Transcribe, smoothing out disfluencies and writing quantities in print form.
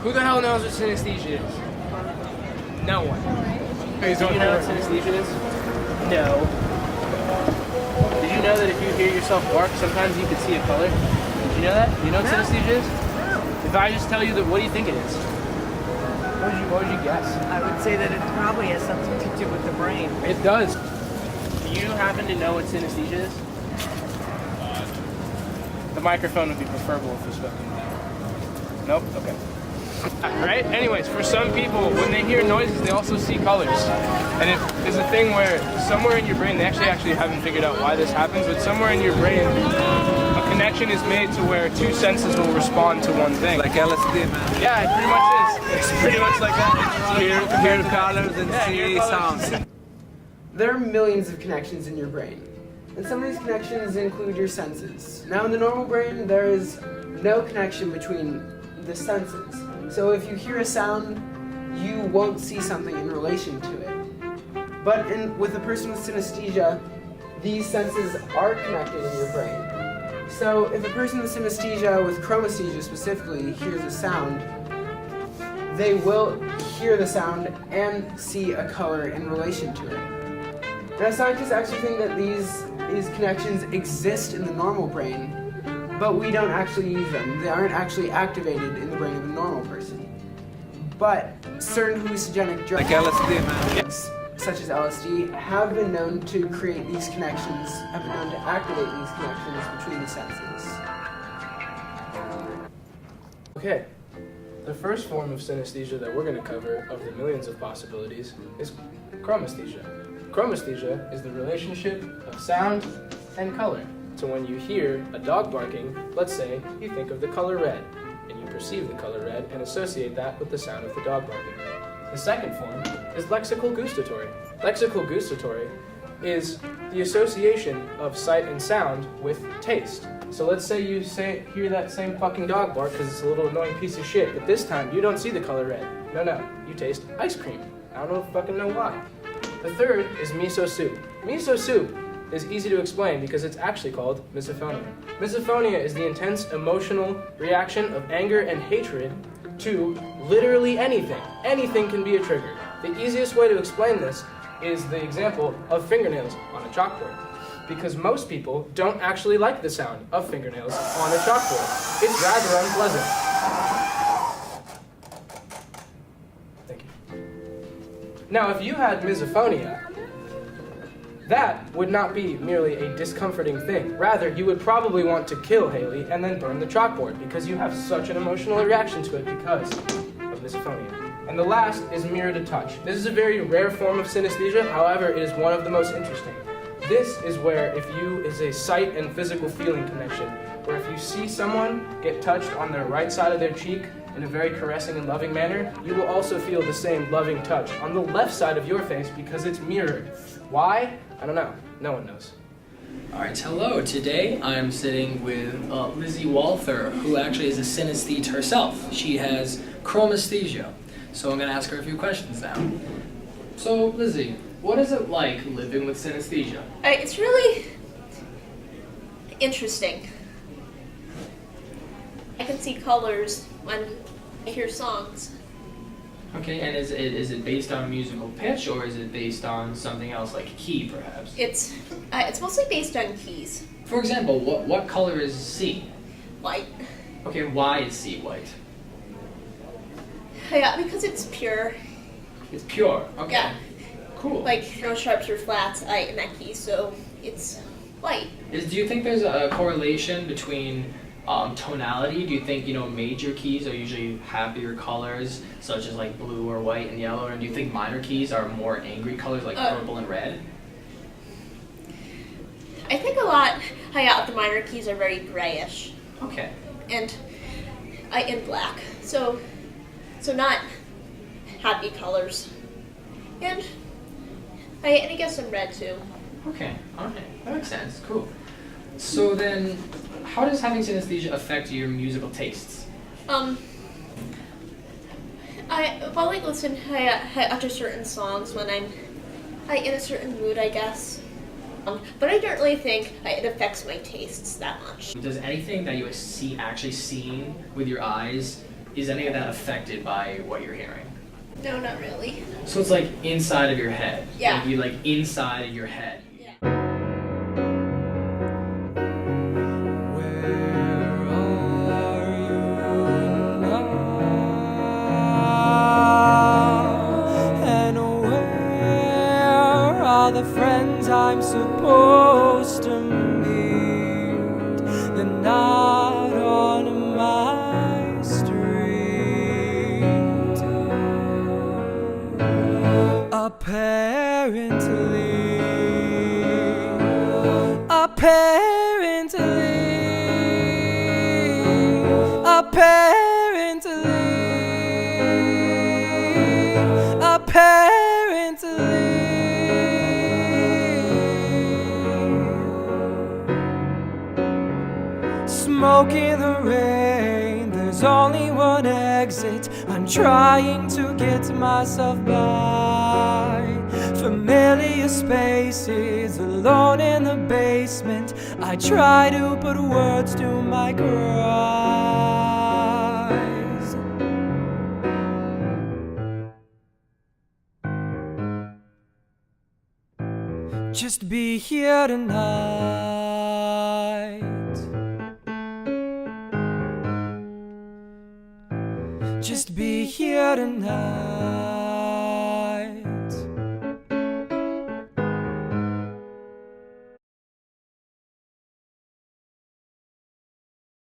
Who the hell knows what synesthesia is? No one. Do you know what synesthesia is? No. Did you know that if you hear yourself bark, sometimes you can see a color? Did you know that? Do you know what synesthesia is? If I just tell you that, what do you think it is? What would you guess? I would say that it probably has something to do with the brain. It does. Do you happen to know what synesthesia is? The microphone would be preferable if you spoke into that. Nope? Okay. Right? Anyways, for some people, when they hear noises, they also see colors. And it is a thing where somewhere in your brain, they actually haven't figured out why this happens, but somewhere in your brain, a connection is made to where two senses will respond to one thing. Like LSD, man. Yeah, it pretty much is. It's pretty much like that. Hear colors and see sounds. There are millions of connections in your brain, and some of these connections include your senses. Now in the normal brain, there is no connection between the senses. So if you hear a sound, you won't see something in relation to it. But with a person with synesthesia, these senses are connected in your brain. So if a person with synesthesia, with chromesthesia specifically, hears a sound, they will hear the sound and see a color in relation to it. Now scientists actually think that these connections exist in the normal brain, but we don't actually use them. They aren't actually activated in the brain of a normal person. But certain hallucinogenic drugs, Like LSD, man. such as LSD, have been known to create these connections, have been known to activate these connections between the senses. Okay. The first form of synesthesia that we're going to cover, of the millions of possibilities, is chromesthesia. Chromesthesia is the relationship of sound and color. So when you hear a dog barking, let's say you think of the color red, and you perceive the color red and associate that with the sound of the dog barking. The second form is lexical gustatory. Lexical gustatory is the association of sight and sound with taste. So let's say you hear that same fucking dog bark because it's a little annoying piece of shit, but this time you don't see the color red. No, you taste ice cream. I don't fucking know why. The third is miso soup. Miso soup is easy to explain because it's actually called misophonia. Misophonia is the intense emotional reaction of anger and hatred to literally anything. Anything can be a trigger. The easiest way to explain this is the example of fingernails on a chalkboard. Because most people don't actually like the sound of fingernails on a chalkboard. It's rather unpleasant. Thank you. Now, if you had misophonia, that would not be merely a discomforting thing. Rather, you would probably want to kill Haley and then burn the chalkboard because you have such an emotional reaction to it because of misophonia. And the last is mirror to touch. This is a very rare form of synesthesia, however, it is one of the most interesting. This is where is a sight and physical feeling connection, where if you see someone get touched on their right side of their cheek in a very caressing and loving manner, you will also feel the same loving touch on the left side of your face because it's mirrored. Why? I don't know. No one knows. Alright, hello. Today I'm sitting with Lizzie Walther, who actually is a synesthete herself. She has chromesthesia. So I'm going to ask her a few questions now. So, Lizzie, what is it like living with synesthesia? It's really interesting. I can see colors when I hear songs. Okay, and is it based on musical pitch, or is it based on something else, like key, perhaps? It's mostly based on keys. For example, what color is C? White. Okay, why is C white? Yeah, because it's pure. It's pure. Okay. Yeah. Cool. Like no sharps or flats in that key, so it's white. Do you think there's a correlation between tonality? Do you think, major keys are usually happier colors, such as like blue or white and yellow, or do you think minor keys are more angry colors like purple and red? I think a lot of the minor keys are very grayish. Okay. And in black. So not happy colors. And I guess some red too. Okay, alright, that makes sense, cool. So then, how does having synesthesia affect your musical tastes? I listen to certain songs when I'm in a certain mood, I guess. But I don't really think it affects my tastes that much. Does anything that you actually seen with your eyes is any of that affected by what you're hearing? No, not really. So it's like inside of your head. Yeah. Like you like inside of your head. The friends I'm supposed to meet, they're not on my street. Apparently, smoke in the rain, there's only one exit. I'm trying to get myself by familiar spaces, alone in the basement. I try to put words to my cries. Just be here tonight. Just be here tonight.